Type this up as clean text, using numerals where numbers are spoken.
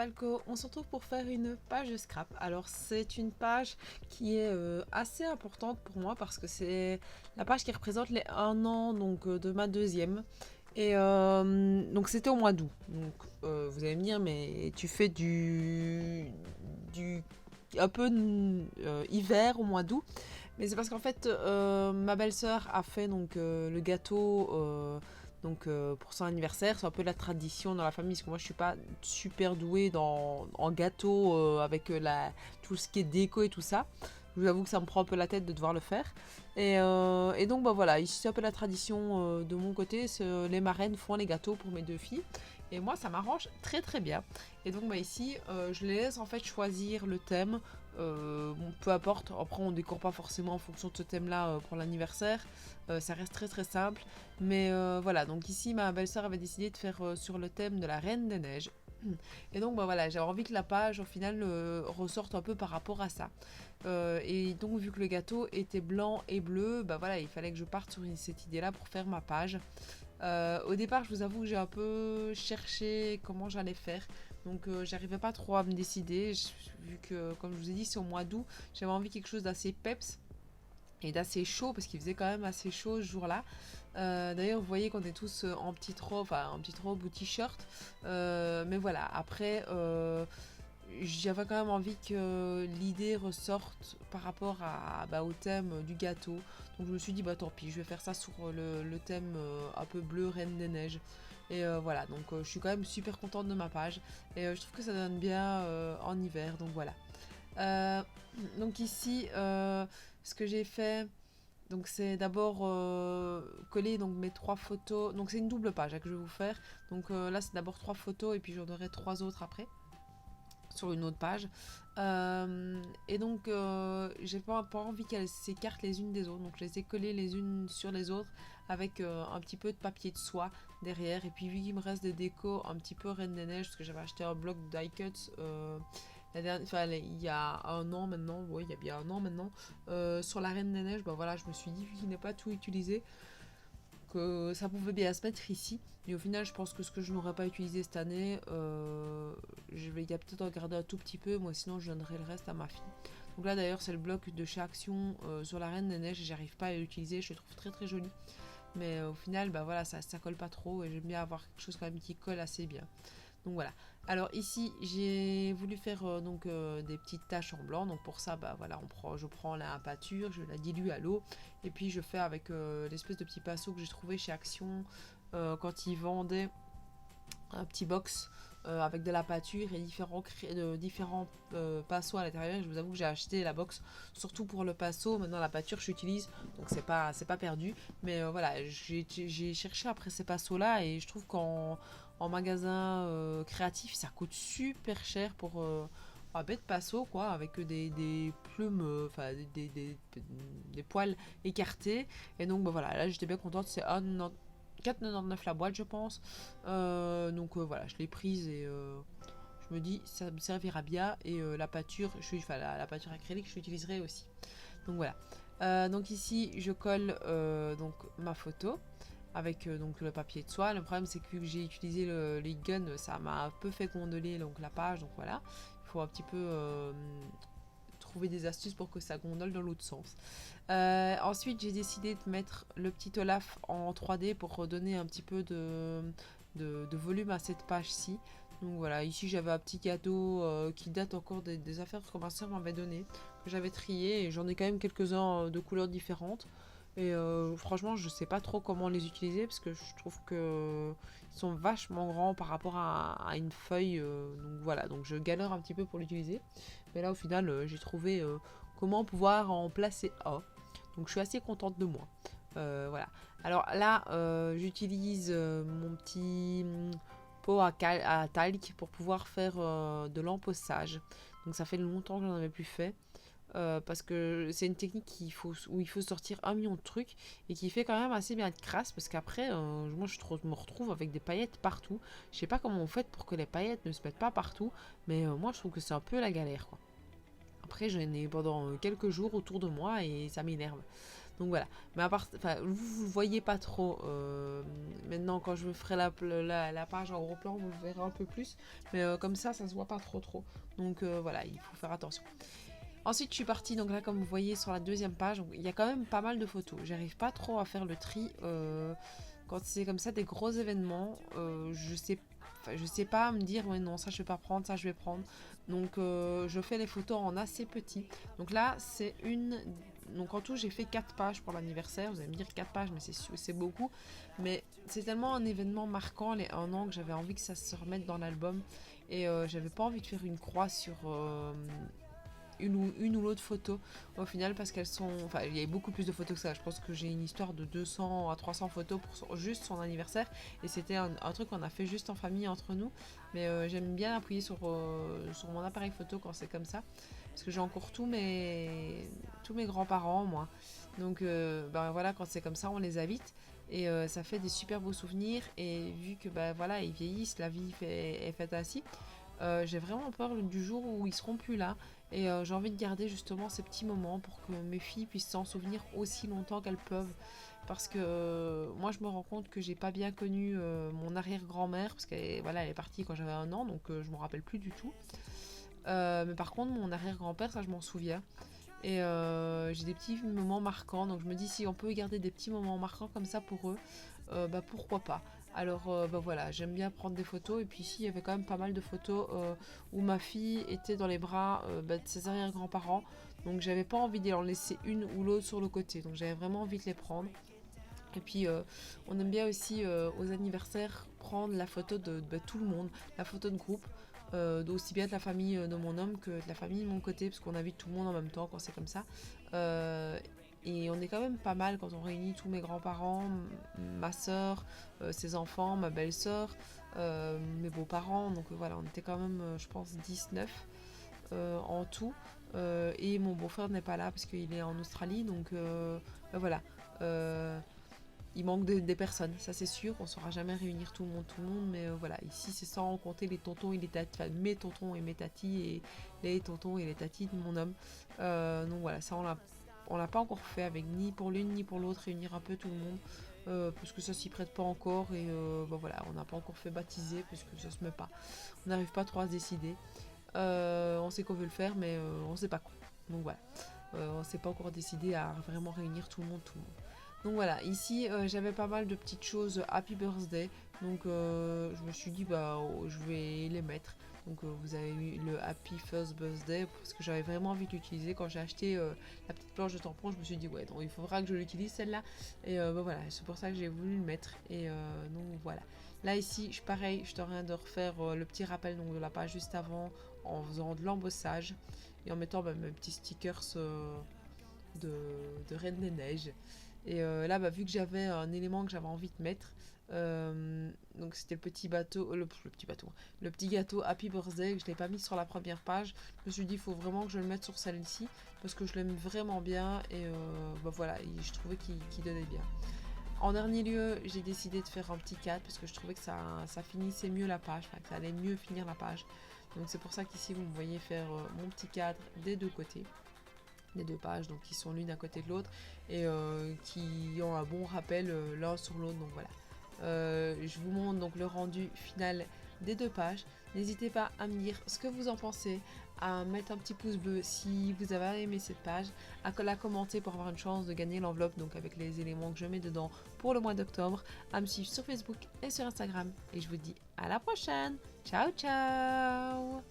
Falco, on se retrouve pour faire une page de scrap. Alors c'est une page qui est assez importante pour moi parce que c'est la page qui représente les 1 an donc, de ma deuxième. Et donc c'était au mois d'août. Donc vous allez me dire mais tu fais du un peu hiver au mois d'août. Mais c'est parce qu'en fait ma belle-sœur a fait donc le gâteau pour son anniversaire. C'est un peu la tradition dans la famille parce que moi je suis pas super douée en gâteau avec tout ce qui est déco et tout ça. Je vous avoue que ça me prend un peu la tête de devoir le faire. Et donc bah voilà, ici c'est un peu la tradition de mon côté. Les marraines font les gâteaux pour mes deux filles. Et moi ça m'arrange très très bien. Et donc bah ici je les laisse en fait choisir le thème. Bon, peu importe, après on décore pas forcément en fonction de ce thème là pour l'anniversaire. Ça reste très très simple. Mais voilà, donc ici ma belle-sœur avait décidé de faire sur le thème de la Reine des Neiges. Et donc bah voilà, j'avais envie que la page au final ressorte un peu par rapport à ça. Et donc vu que le gâteau était blanc et bleu, bah voilà, il fallait que je parte sur cette idée là pour faire ma page. Au départ je vous avoue que j'ai un peu cherché comment j'allais faire. Donc j'arrivais pas trop à me décider, vu que comme je vous ai dit c'est au mois d'août, j'avais envie de quelque chose d'assez peps et d'assez chaud parce qu'il faisait quand même assez chaud ce jour-là. D'ailleurs, vous voyez qu'on est tous en petite robe ou t-shirt. Mais voilà, après, j'avais quand même envie que l'idée ressorte par rapport au thème du gâteau. Donc je me suis dit, bah tant pis, je vais faire ça sur le thème un peu bleu, Reine des Neiges. Et voilà, donc je suis quand même super contente de ma page. Et je trouve que ça donne bien en hiver, donc voilà. Euh, donc ici, ce que j'ai fait, donc c'est d'abord coller donc mes 3 photos. Donc c'est une double page que je vais vous faire. Donc là c'est d'abord 3 photos et puis j'en aurai 3 autres après sur une autre page. Et donc j'ai pas envie qu'elles s'écartent les unes des autres. Donc je les ai collées les unes sur les autres avec un petit peu de papier de soie derrière. Et puis vu qu'il me reste des décos un petit peu Reine des Neiges, parce que j'avais acheté un bloc die cuts il y a 1 an maintenant, oui, il y a bien 1 an maintenant, sur la Reine des Neiges, bah voilà, je me suis dit, vu qu'il n'est pas tout utilisé, que ça pouvait bien se mettre ici. Et au final, je pense que ce que je n'aurais pas utilisé cette année, je vais peut-être en garder un tout petit peu, moi sinon je donnerai le reste à ma fille. Donc là d'ailleurs, c'est le bloc de chez Action sur la Reine des Neiges et j'arrive pas à l'utiliser, je le trouve très très joli. Mais au final, bah voilà, ça colle pas trop et j'aime bien avoir quelque chose quand même qui colle assez bien. Donc voilà. Alors ici, j'ai voulu faire des petites taches en blanc. Donc pour ça, bah voilà, je prends la pâture, je la dilue à l'eau et puis je fais avec l'espèce de petit pinceau que j'ai trouvé chez Action quand ils vendaient un petit box avec de la pâture et différents pinceaux à l'intérieur. Je vous avoue que j'ai acheté la box surtout pour le pinceau. Maintenant la pâture j'utilise, donc c'est pas perdu. Mais voilà, j'ai cherché après ces pinceaux là et je trouve qu'en magasin créatif ça coûte super cher pour un bête pinceau quoi, avec des plumes, des poils écartés. Et donc bah voilà, là j'étais bien contente, c'est 4,99 la boîte je pense. Donc voilà, je l'ai prise et je me dis ça me servira bien. Et la pâture, la pâture acrylique je l'utiliserai aussi. Donc voilà. Donc ici je colle donc ma photo avec donc le papier de soie. Le problème c'est que vu que j'ai utilisé les guns, ça m'a un peu fait gondoler donc la page. Donc voilà, il faut un petit peu trouver des astuces pour que ça gondole dans l'autre sens. Ensuite, j'ai décidé de mettre le petit Olaf en 3D pour redonner un petit peu de volume à cette page-ci. Donc voilà, ici j'avais un petit cadeau qui date encore des affaires que ma soeur m'avait donné, que j'avais trié et j'en ai quand même quelques-uns de couleurs différentes. Et franchement, je sais pas trop comment les utiliser parce que je trouve que ils sont vachement grands par rapport à une feuille. Donc voilà, donc je galère un petit peu pour l'utiliser. Mais là, au final, j'ai trouvé comment pouvoir en placer un. Donc je suis assez contente de moi. Voilà. Alors là, j'utilise mon petit pot à talc pour pouvoir faire de l'empossage. Donc ça fait longtemps que j'en avais plus fait. Parce que c'est une technique où il faut sortir 1 million de trucs et qui fait quand même assez bien de crasse parce qu'après moi me retrouve avec des paillettes partout. Je sais pas comment on fait pour que les paillettes ne se mettent pas partout, mais moi je trouve que c'est un peu la galère quoi. Après j'en ai pendant quelques jours autour de moi et ça m'énerve. Donc voilà. Mais à part, enfin, vous ne voyez pas trop. Maintenant, quand je ferai la page en gros plan, vous le verrez un peu plus. Mais comme ça se voit pas trop. Donc voilà, il faut faire attention. Ensuite, je suis partie, donc là, comme vous voyez sur la deuxième page, donc, il y a quand même pas mal de photos. J'arrive pas trop à faire le tri. Quand c'est comme ça, des gros événements, je sais pas me dire, ouais, non, ça je vais pas prendre, ça je vais prendre. Donc, je fais les photos en assez petit. Donc là, c'est une. Donc en tout, j'ai fait 4 pages pour l'anniversaire. Vous allez me dire 4 pages, mais c'est beaucoup. Mais c'est tellement un événement marquant, les 1 an, que j'avais envie que ça se remette dans l'album. Et j'avais pas envie de faire une croix sur une ou l'autre photo au final, parce qu'elles sont, enfin il y a beaucoup plus de photos que ça. Je pense que j'ai une histoire de 200 à 300 photos pour juste son anniversaire, et c'était un truc qu'on a fait juste en famille entre nous. Mais j'aime bien appuyer sur mon appareil photo quand c'est comme ça, parce que j'ai encore tous mes grands-parents, moi. Donc ben voilà, quand c'est comme ça, on les invite. Et ça fait des super beaux souvenirs. Et vu que ben voilà, ils vieillissent, la vie est faite ainsi. J'ai vraiment peur du jour où ils seront plus là. Et j'ai envie de garder justement ces petits moments pour que mes filles puissent s'en souvenir aussi longtemps qu'elles peuvent. Parce que moi, je me rends compte que j'ai pas bien connu mon arrière-grand-mère, parce qu'elle voilà, elle est partie quand j'avais 1 an, donc je me rappelle plus du tout. Mais par contre, mon arrière-grand-père, ça je m'en souviens. Et j'ai des petits moments marquants, donc je me dis si on peut garder des petits moments marquants comme ça pour eux, bah pourquoi pas. Alors bah voilà, j'aime bien prendre des photos, et puis ici il y avait quand même pas mal de photos où ma fille était dans les bras bah, de ses arrière-grands-parents, donc j'avais pas envie d'en laisser une ou l'autre sur le côté, donc j'avais vraiment envie de les prendre. Et puis on aime bien aussi aux anniversaires prendre la photo de tout le monde, la photo de groupe, aussi bien de la famille de mon homme que de la famille de mon côté, parce qu'on invite tout le monde en même temps quand c'est comme ça. Euh, et on est quand même pas mal quand on réunit tous mes grands-parents, ma soeur, ses enfants, ma belle-sœur, mes beaux-parents. Donc voilà, on était quand même, je pense, 19 en tout. Et mon beau-frère n'est pas là parce qu'il est en Australie. Donc voilà. Euh, il manque des personnes, ça c'est sûr. On ne saura jamais réunir tout le monde, mais voilà. Ici, c'est sans compter les tontons et les tatis, enfin, mes tontons et mes tatis, et les tontons et les tatis de mon homme. Donc voilà, ça on l'a pas encore fait avec ni pour l'une ni pour l'autre, réunir un peu tout le monde. Parce que ça s'y prête pas encore, et bah voilà, on n'a pas encore fait baptiser parce que ça se met pas. On n'arrive pas trop à se décider. On sait qu'on veut le faire, mais on sait pas quand. Donc voilà, on s'est pas encore décidé à vraiment réunir tout le monde, tout le monde. Donc voilà, ici j'avais pas mal de petites choses Happy Birthday, donc je me suis dit bah je vais les mettre. Donc vous avez eu le Happy First Birthday, parce que j'avais vraiment envie de l'utiliser. Quand j'ai acheté la petite planche de tampon, je me suis dit ouais, donc il faudra que je l'utilise celle-là. Et bah voilà, c'est pour ça que j'ai voulu le mettre. Et donc voilà. Là ici, pareil, je t'aurais de refaire le petit rappel donc, de la page juste avant, en faisant de l'embossage et en mettant bah, mes petits stickers de, de Reine des Neiges. Et là, bah, vu que j'avais un élément que j'avais envie de mettre, donc c'était le petit bateau, le petit gâteau Happy Birthday, que je ne l'ai pas mis sur la première page. Je me suis dit, il faut vraiment que je le mette sur celle-ci, parce que je l'aime vraiment bien, et bah, voilà, je trouvais qu'il donnait bien. En dernier lieu, j'ai décidé de faire un petit cadre, parce que je trouvais que ça finissait mieux la page, enfin, que ça allait mieux finir la page. Donc c'est pour ça qu'ici, vous me voyez faire mon petit cadre des deux côtés, des deux pages, donc qui sont l'une à côté de l'autre, et qui ont un bon rappel l'un sur l'autre. Donc voilà, je vous montre donc le rendu final des deux pages. N'hésitez pas à me dire ce que vous en pensez, à mettre un petit pouce bleu si vous avez aimé cette page, à la commenter pour avoir une chance de gagner l'enveloppe, donc avec les éléments que je mets dedans pour le mois d'octobre, à me suivre sur Facebook et sur Instagram, et je vous dis à la prochaine. Ciao ciao.